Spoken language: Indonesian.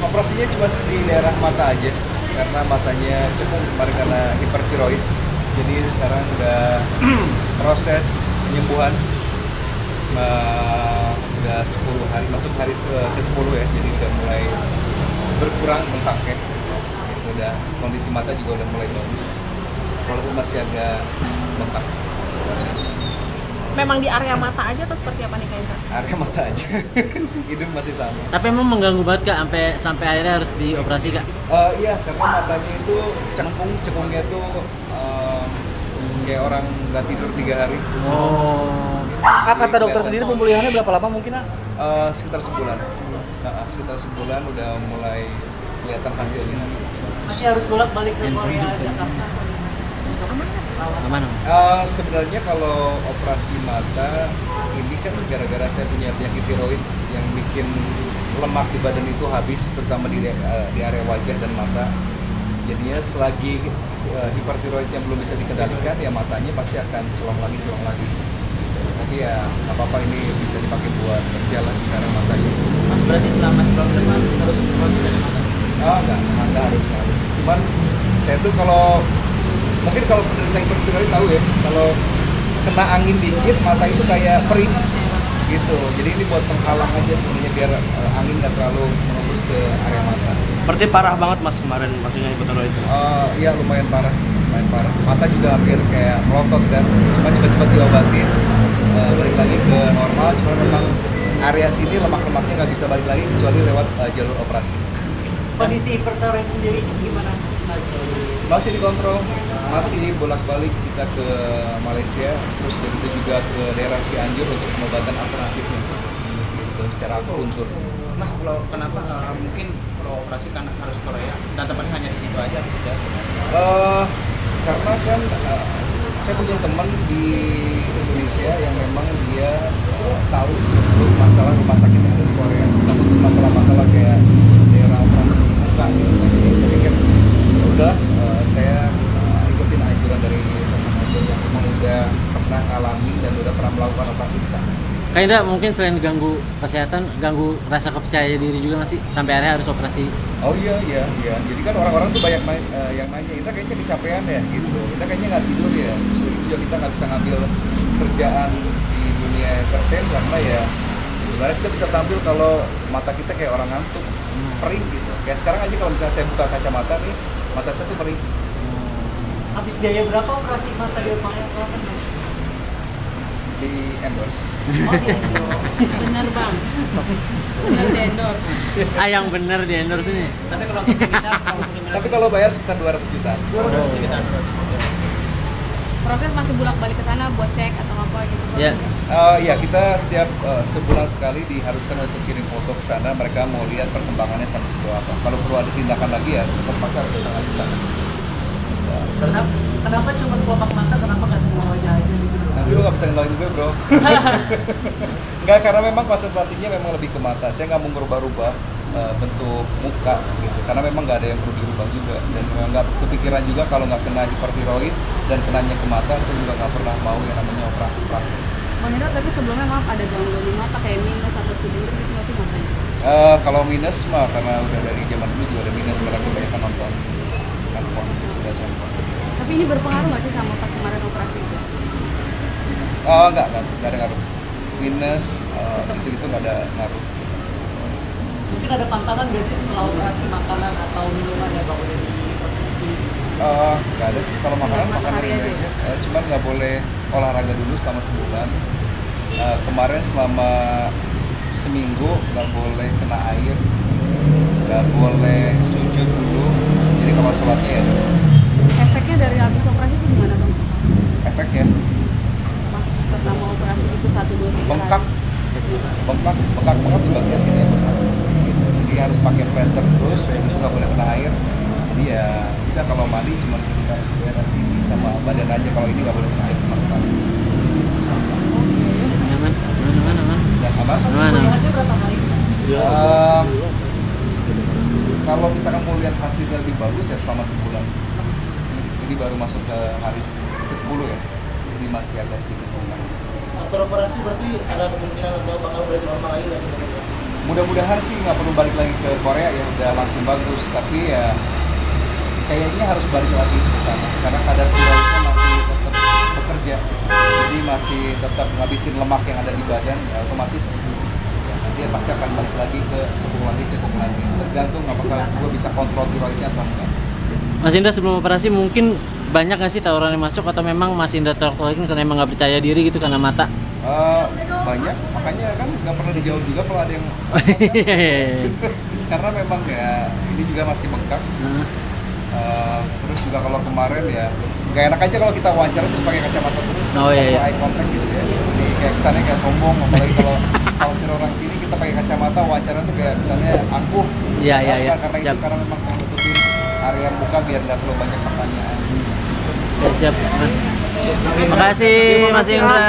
Operasinya cuma di daerah mata aja karena matanya cekung kemarin karena hipertiroid. Jadi sekarang udah proses penyembuhan, udah 10 hari, masuk hari ke-10 ya, jadi udah mulai berkurang bengkaknya. Udah kondisi mata juga udah mulai bagus walaupun masih agak bengkak. Memang di area mata aja atau seperti apa nih Kak Indra? Area mata aja. Hidung masih sama. Tapi emang mengganggu banget Kak sampai akhirnya harus dioperasi Kak? Iya, karena matanya itu cekungnya tuh kayak orang nggak tidur 3 hari. Oh. Kata dokter sendiri pemulihannya berapa lama mungkin Sekitar sebulan. Sekitar sebulan udah mulai kelihatan hasilnya. Masih harus bolak-balik ke Korea, Jakarta. Aman. Sebenarnya kalau operasi mata ini kan gara-gara saya punya penyakit tiroid yang bikin lemak di badan itu habis, terutama di area wajah dan mata. Jadinya selagi hipertiroidnya belum bisa dikendalikan, ya matanya pasti akan celong lagi. Tapi ya nggak apa-apa, ini bisa dipakai buat berjalan sekarang matanya. Mas berarti selama sebulan depan harus keluar dari mata? Nggak harus. Cuman saya tuh mungkin kalau penderita hipertiroid tahu ya, kalau kena angin dikit mata itu kayak perih gitu. Jadi ini buat penghalang aja sebenarnya biar angin nggak terlalu menembus ke area mata. Berarti parah banget Mas kemarin maksudnya hipertiroid itu. Iya lumayan parah. Mata juga hampir kayak melotot kan. Cuma cepat-cepat diobatin, balik lagi ke normal. Cuma memang area sini lemak-lemaknya nggak bisa balik lagi kecuali lewat jalur operasi. Kondisi hipertiroid sendiri gimana? Masih dikontrol, masih bolak-balik kita ke Malaysia, terus begitu juga ke daerah Cianjur untuk pengobatan alternatifnya. Gitu, secara akupuntur. Mas, kenapa mungkin kalau operasi kan harus Korea dan tempatnya hanya di situ aja sudah? Karena kan saya punya teman di Indonesia yang memang dia tahu untuk masalah rumah sakit yang ada di Korea, untuk masalah-masalah kayak daerah operasi muka gitu. Jadi saya pikir ya udah, saya ikutin anjuran dari teman-teman yang memang udah pernah ngalami dan udah pernah melakukan operasi di sana. Kak Indra, mungkin selain ganggu kesehatan, ganggu rasa kepercayaan diri juga nggak sih? Sampai akhirnya harus operasi? Oh iya. Jadi kan orang-orang tuh banyak yang nanya, kita kayaknya kecapean ya gitu. Kita kayaknya nggak tidur ya. Justru itu juga kita nggak bisa ngambil kerjaan di dunia entertain karena ya sebenarnya kita bisa tampil kalau mata kita kayak orang ngantuk, perih gitu. Kayak sekarang aja kalau misalnya saya buka kacamata nih, mata saya tuh perih. Habis biaya berapa operasi mata di Korea Selatan? Di endorse. Bener bang. Bener di endorse. Yang bener di endorse ini. Tapi kalau untuk peminat, Tapi kalau bayar sekitar 200 juta. Proses masih bolak-balik ke sana buat cek atau apa gitu. Ya. Ya kita setiap sebulan sekali diharuskan untuk kirim foto ke sana. Mereka mau lihat perkembangannya sampai sejauh apa. Kalau perlu ada tindakan lagi ya terpaksa harus datang lagi ke sana. Kenapa cuma kelopak mata? Kenapa nggak semua wajah aja gitu? Nanti lu nggak bisa ngendalin gue bro. Nggak, karena memang konsentrasinya memang lebih ke mata. Saya nggak mau ngerubah-rubah bentuk muka gitu, karena memang nggak ada yang perlu dirubah juga, dan memang nggak kepikiran juga kalau nggak kena hipertiroid dan kenanya ke mata. Saya juga nggak pernah mau yang namanya operasi plastik. Bang Indra, tapi sebelumnya maaf ada gangguan di mata kayak minus atau sudut gitu nggak sih matanya? Kalau minus mah karena udah dari zaman dulu juga ada minus karena kebanyakan nonton handphone, lihat handphone. Tapi ini berpengaruh nggak sih sama pas kemarin operasi itu? Nggak ada ngaruh. Minus gitu-gitu nggak ada ngaruh. Mungkin ada pantangan nggak sih setelah operasi makanan atau minuman yang nggak boleh dikonsumsi? Nggak ada sih, kalau makanan ini aja. Cuman nggak boleh olahraga dulu selama sebulan. Kemarin selama seminggu nggak boleh kena air, nggak boleh sujud dulu. Jadi kalau sholatnya ya. Efeknya dari habis operasi itu gimana bang? Efeknya Pas pertama operasi itu 1, 2, 3 bengkak banget di bagian sini bengkak. Gitu. Jadi harus pakai plester terus, itu nggak boleh kena air. Jadi ya kita kalau mandi cuma sekitar daerah sini sama badan aja, kalau ini nggak boleh kena air sama sekali. Aman. Ya aman. Pemulihannya berapa hari? Kalau misalkan mau lihat hasilnya lebih bagus ya selama sebulan. Ini baru masuk ke hari ke-10 ya, jadi masih agak sedikit kurang. After operasi berarti ada kemungkinan untuk bakal balik normal lagi nggak sih? mudah-mudahan sih nggak perlu balik lagi ke Korea ya, udah langsung bagus, tapi ya kayaknya harus balik lagi ke sana karena kadar tiroidnya masih tetap bekerja, jadi masih tetap ngabisin lemak yang ada di badan, ya otomatis ya, nanti pasti akan balik lagi ke cekung lagi, tergantung apakah gue bisa kontrol tiroidnya atau enggak. Mas Indra sebelum operasi mungkin banyak nggak sih tawaran yang masuk atau memang Mas Indra tolak karena emang nggak percaya diri gitu karena mata? Banyak, makanya kan nggak pernah dijawab juga kalau ada yang karena memang ya ini juga masih bengkak. Terus juga kalau kemarin ya nggak enak aja kalau kita wawancara terus pakai kacamata terus, eye contact gitu ya, jadi kayak kesannya kayak sombong, apalagi kalau orang sini kita pakai kacamata wawancara tuh kayak misalnya angkuh. Iya. Karena itu karena memang nutupin area muka biar nggak terlalu banyak pertanyaan. Siap. Terima kasih Mas Indra.